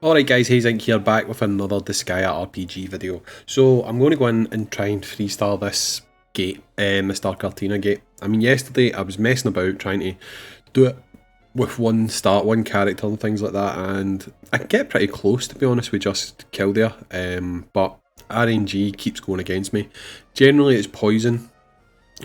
Alright guys, Hayzink here, back with another Disgaearpg video. So I'm going to go in and try and freestyle this gate, this Dark Artina gate. I mean, yesterday I was messing about trying to do it with one character and things like that, and I can get pretty close, to be honest, with just KILLIDIA, but RNG keeps going against me. Generally it's poison.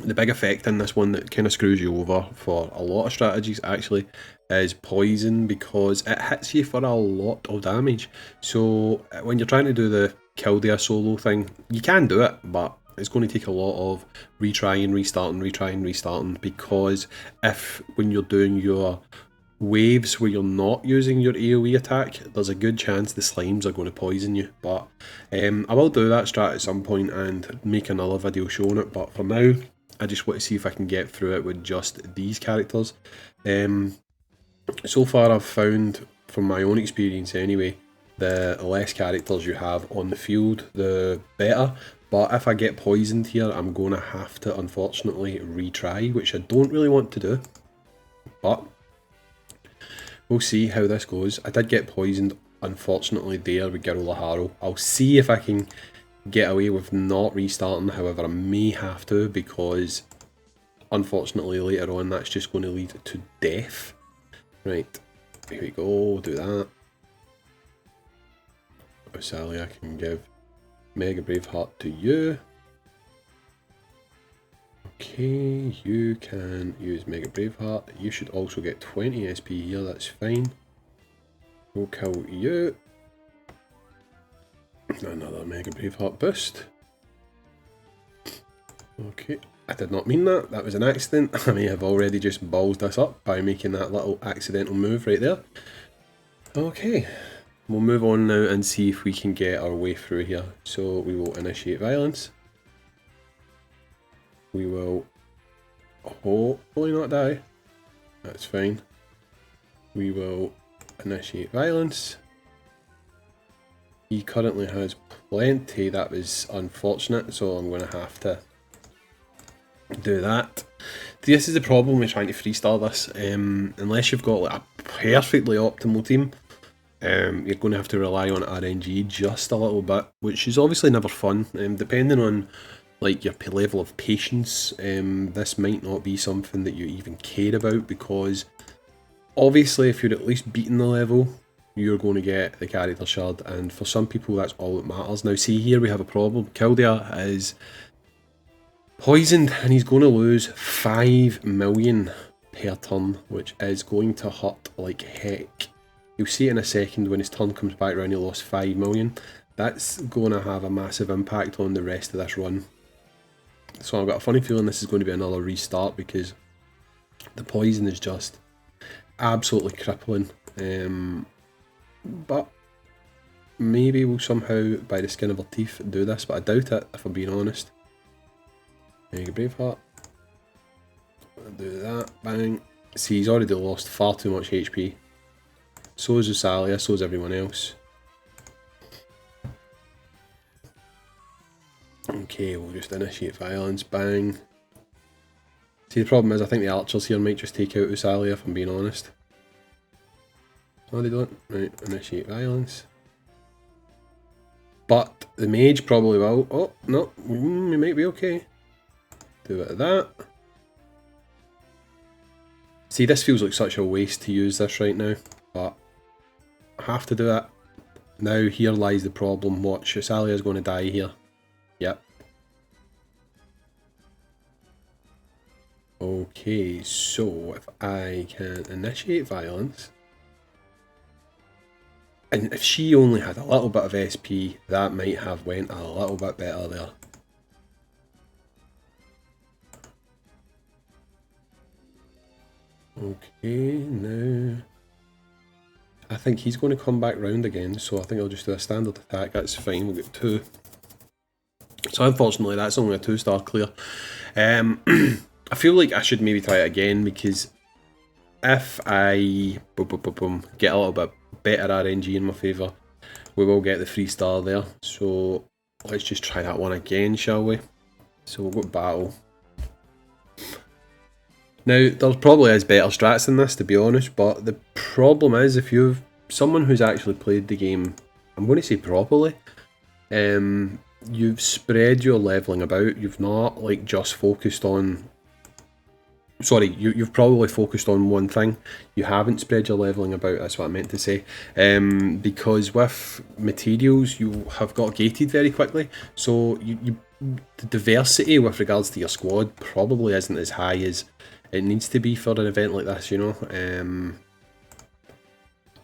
The big effect in this one that kind of screws you over for a lot of strategies actually is poison, because it hits you for a lot of damage. So when you're trying to do the KILLIDIA solo thing, you can do it, but it's going to take a lot of retrying, restarting, because if when you're doing your waves where you're not using your AoE attack, there's a good chance the slimes are going to poison you. But I will do that strat at some point and make another video showing it, but for now I just want to see if I can get through it with just these characters. So far I've found, from my own experience anyway, the less characters you have on the field, the better. But if I get poisoned here, I'm going to have to unfortunately retry, which I don't really want to do. But we'll see how this goes. I did get poisoned, unfortunately, there with Gachagame. I'll see if I can get away with not restarting, however I may have to, because unfortunately later on that's just going to lead to death. Right, here we go, do that. Oh, Sally, I can give Mega Braveheart to you. Okay, you can use Mega Braveheart. You should also get 20 SP here, that's fine. We'll kill you. Another Mega Braveheart boost. Okay, I did not mean that. That was an accident. I may have already just ballsed this up by making that little accidental move right there. Okay, we'll move on now and see if we can get our way through here. So we will initiate violence. We will hopefully not die. That's fine. We will initiate violence. He currently has plenty. That was unfortunate, so I'm going to have to do that. This is the problem with trying to freestyle this. Unless you've got like a perfectly optimal team, you're going to have to rely on RNG just a little bit, which is obviously never fun. Depending on like your level of patience, this might not be something that you even care about, because obviously if you're at least beating the level, you're going to get the character shard, and for some people that's all that matters. Now see, here we have a problem. KILLIDIA is poisoned and he's going to lose 5 million per turn, which is going to hurt like heck. You'll see it in a second when his turn comes back around. He lost 5 million. That's going to have a massive impact on the rest of this run. So I've got a funny feeling this is going to be another restart, because the poison is just absolutely crippling. But maybe we'll somehow, by the skin of our teeth, do this, but I doubt it, if I'm being honest. Mega Braveheart. Do that, bang. See, he's already lost far too much HP. So is Usalia, so is everyone else. Okay, we'll just initiate violence, bang. See, the problem is I think the archers here might just take out Usalia, if I'm being honest. Oh, they don't. Right, initiate violence. But the mage probably will. Oh, no, we might be okay. Do a bit of that. See, this feels like such a waste to use this right now, but I have to do it. Now, here lies the problem. Watch, Usalia is going to die here. Yep. Okay, so if I can initiate violence, and if she only had a little bit of SP, that might have went a little bit better there. Okay, now I think he's going to come back round again, so I think I'll just do a standard attack. That's fine, we'll get 2. So unfortunately that's only a 2-star clear. I feel like I should maybe try it again, because if I get a little bit better RNG in my favour, we will get the 3-star there. So let's just try that one again, shall we? So we'll go battle. Now, there probably is better strats than this, to be honest, but the problem is, if you've someone who's actually played the game, I'm going to say properly, you've spread your leveling about. You've not like just focused on... Sorry, you've probably focused on one thing. You haven't spread your leveling about, that's what I meant to say. Because with materials, you have got gated very quickly. So the diversity with regards to your squad probably isn't as high as it needs to be for an event like this, you know.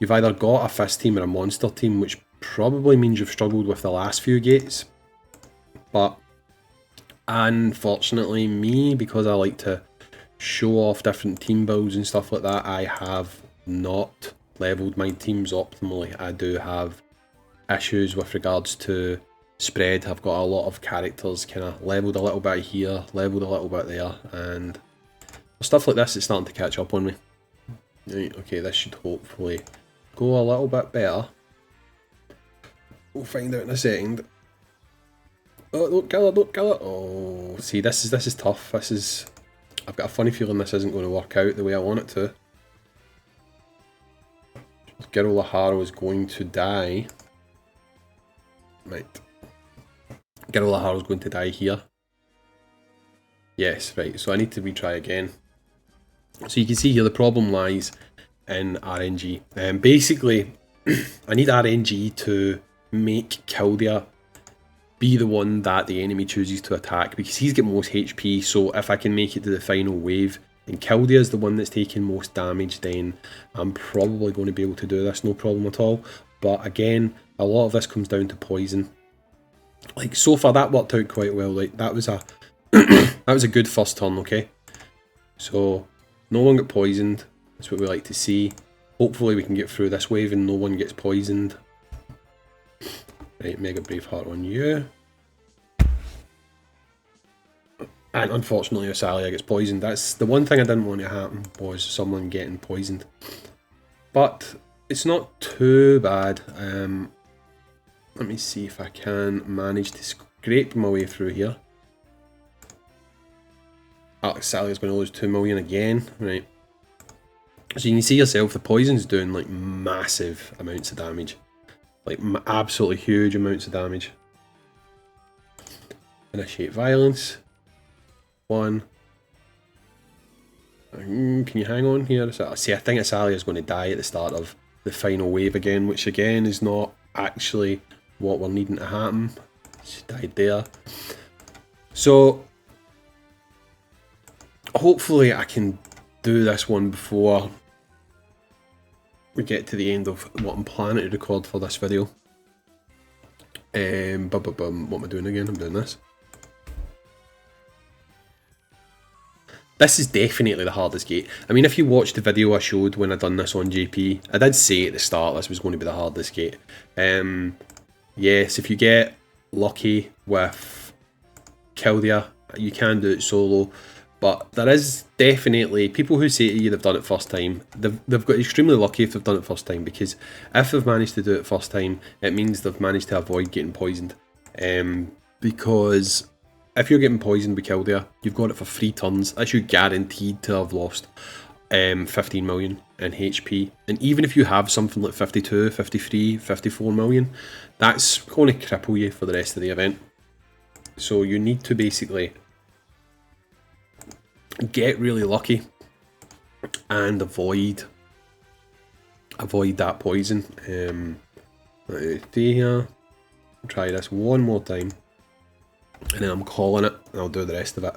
You've either got a fist team or a monster team, which probably means you've struggled with the last few gates. But unfortunately, me, because I like to show off different team builds and stuff like that, I have not leveled my teams optimally. I do have issues with regards to spread. I've got a lot of characters kind of leveled a little bit here, leveled a little bit there, and stuff like this is starting to catch up on me. Right, okay, this should hopefully go a little bit better. We'll find out in a second. Oh, don't kill her, don't kill her. Oh, see, this is tough. This is... I've got a funny feeling this isn't going to work out the way I want it to. Girl Laharo is going to die. Right. Girl Laharo is going to die here. Yes, right. So I need to retry again. So you can see here the problem lies in RNG. Basically, I need RNG to make KILLIDIA be the one that the enemy chooses to attack, because he's got most HP. So if I can make it to the final wave and KILLIDIA is the one that's taking most damage, then I'm probably going to be able to do this, no problem at all. But again, a lot of this comes down to poison. Like, so far that worked out quite well. Like, that was a that was a good first turn, okay? So no one got poisoned. That's what we like to see. Hopefully we can get through this wave and no one gets poisoned. Right, Mega Braveheart on you. And unfortunately Osalia gets poisoned. That's the one thing I didn't want to happen, was someone getting poisoned. But it's not too bad. Let me see if I can manage to scrape my way through here. Osalia's going to lose 2 million again. Right. So you can see yourself, the poison's doing like massive amounts of damage. Like absolutely huge amounts of damage. Initiate violence. 1. Can you hang on here? See, I think Osalia is going to die at the start of the final wave again, which again is not actually what we're needing to happen. She died there. So hopefully I can do this one before we get to the end of what I'm planning to record for this video. What am I doing again? I'm doing this. This is definitely the hardest gate. I mean, if you watched the video I showed when I done this on JP, I did say at the start this was going to be the hardest gate. Yes, if you get lucky with KILLIDIA, you can do it solo. But there is definitely people who say to you they've done it first time. They've got extremely lucky if they've done it first time, because if they've managed to do it first time, it means they've managed to avoid getting poisoned. Because if you're getting poisoned with KILLIDIA, you've got it for 3 turns. That's you guaranteed to have lost 15 million in HP. And even if you have something like 52, 53, 54 million, that's going to cripple you for the rest of the event. So you need to basically get really lucky and avoid that poison. Let's stay here. Try this one more time, and then I'm calling it, and I'll do the rest of it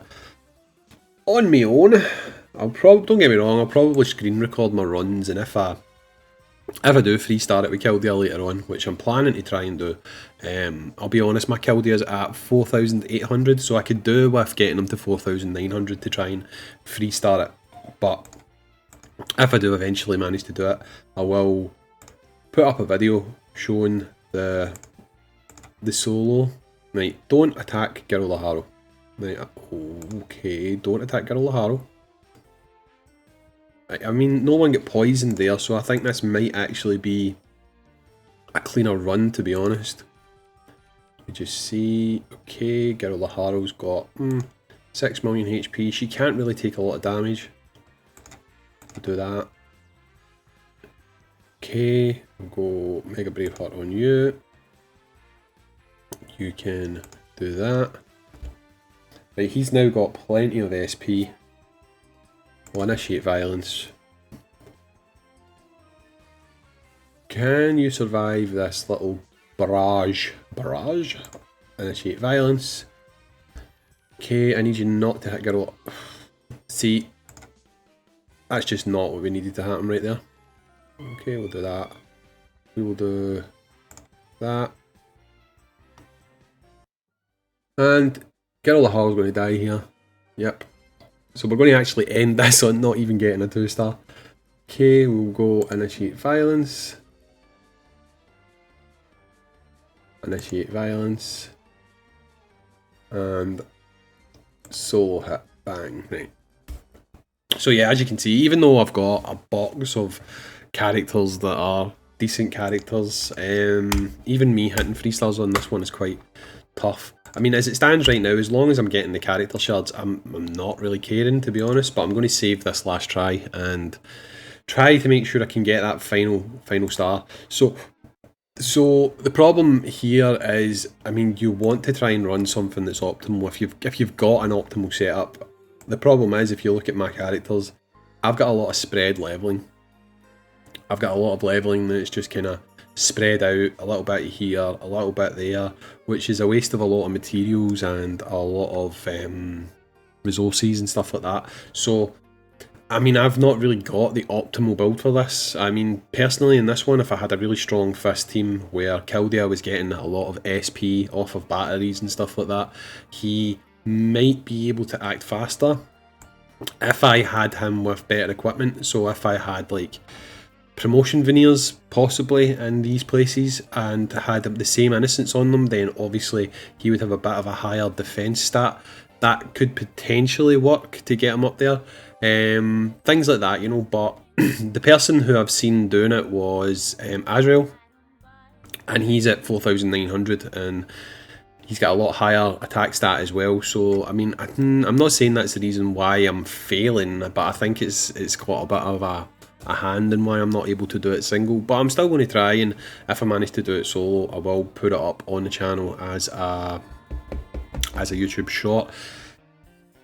on my own. Don't get me wrong, I'll probably screen record my runs, and if I do 3-star it with KILLIDIA later on, which I'm planning to try and do, I'll be honest, my KILLIDIA is at 4,800, so I could do with getting them to 4,900 to try and 3-star it. But if I do eventually manage to do it, I will put up a video showing the solo. Right, don't attack Girl Laharo. Right, okay, don't attack Girl Laharo. I mean, no one get poisoned there, so I think this might actually be a cleaner run, to be honest. You just see, okay, Girl Laharo's got 6 million HP. She can't really take a lot of damage. Do that. Okay, we'll go Mega Braveheart on you. You can do that. Right, he's now got plenty of SP. We'll initiate violence. Can you survive this little barrage? Barrage? Initiate violence. Okay, I need you not to hit girl. See, that's just not what we needed to happen right there. Okay, we'll do that. We will do that. And Girl Hall's going to die here. Yep. So we're going to actually end this on not even getting a 2-star. Okay, we'll go initiate violence. Initiate violence. And solo hit. Bang. Right. So yeah, as you can see, even though I've got a box of characters that are decent characters, even me hitting 3-stars on this one is quite tough. I mean, as it stands right now, as long as I'm getting the character shards, I'm not really caring, to be honest, but I'm going to save this last try and try to make sure I can get that final star. So the problem here is, I mean, you want to try and run something that's optimal if you've got an optimal setup. The problem is, if you look at my characters, I've got a lot of spread leveling. I've got a lot of leveling that's just kind of spread out, a little bit here, a little bit there, which is a waste of a lot of materials and a lot of resources and stuff like that. So, I mean, I've not really got the optimal build for this. I mean, personally in this one, if I had a really strong fist team where KILLIDIA was getting a lot of SP off of batteries and stuff like that, he might be able to act faster if I had him with better equipment. So if I had like promotion veneers possibly in these places and had the same innocence on them, then obviously he would have a bit of a higher defense stat. That could potentially work to get him up there. Things like that, you know, but the person who I've seen doing it was Azrael, and he's at 4,900 and he's got a lot higher attack stat as well. So I mean, I'm not saying that's the reason why I'm failing, but I think it's got a bit of a hand in why I'm not able to do it single, but I'm still going to try, and if I manage to do it solo, I will put it up on the channel as a YouTube short.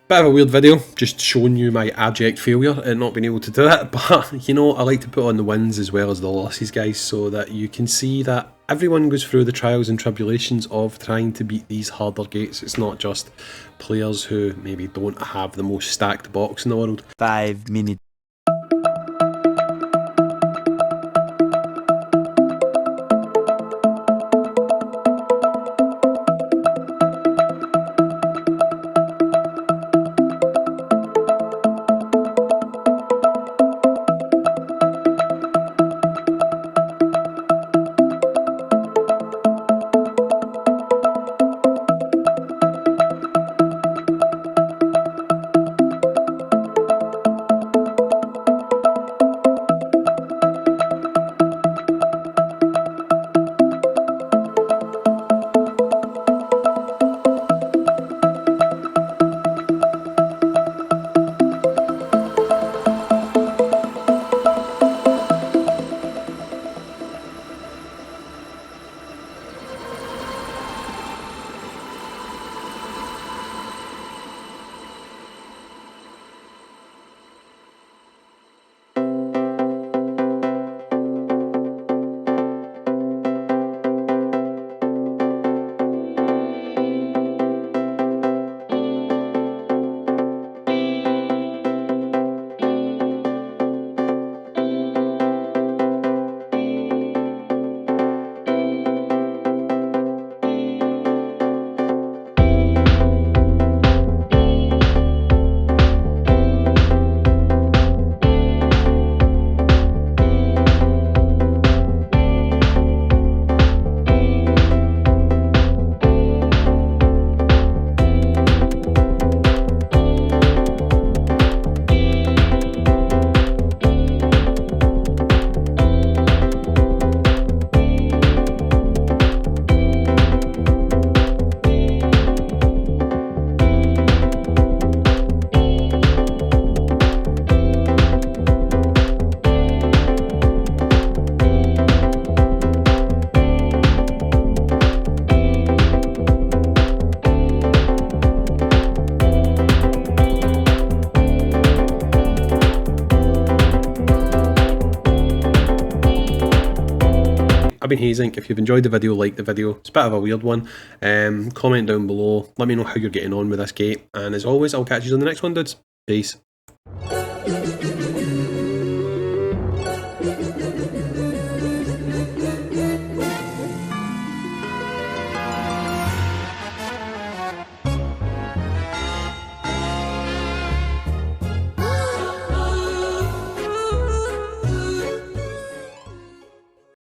Bit of a weird video, just showing you my abject failure at not being able to do it, but you know, I like to put on the wins as well as the losses, guys, so that you can see that everyone goes through the trials and tribulations of trying to beat these harder gates. It's not just players who maybe don't have the most stacked box in the world. 5 minutes. I've been Hayzink. If you've enjoyed the video, like the video. It's a bit of a weird one. Comment down below. Let me know how you're getting on with this gate. And as always, I'll catch you on the next one, dudes. Peace.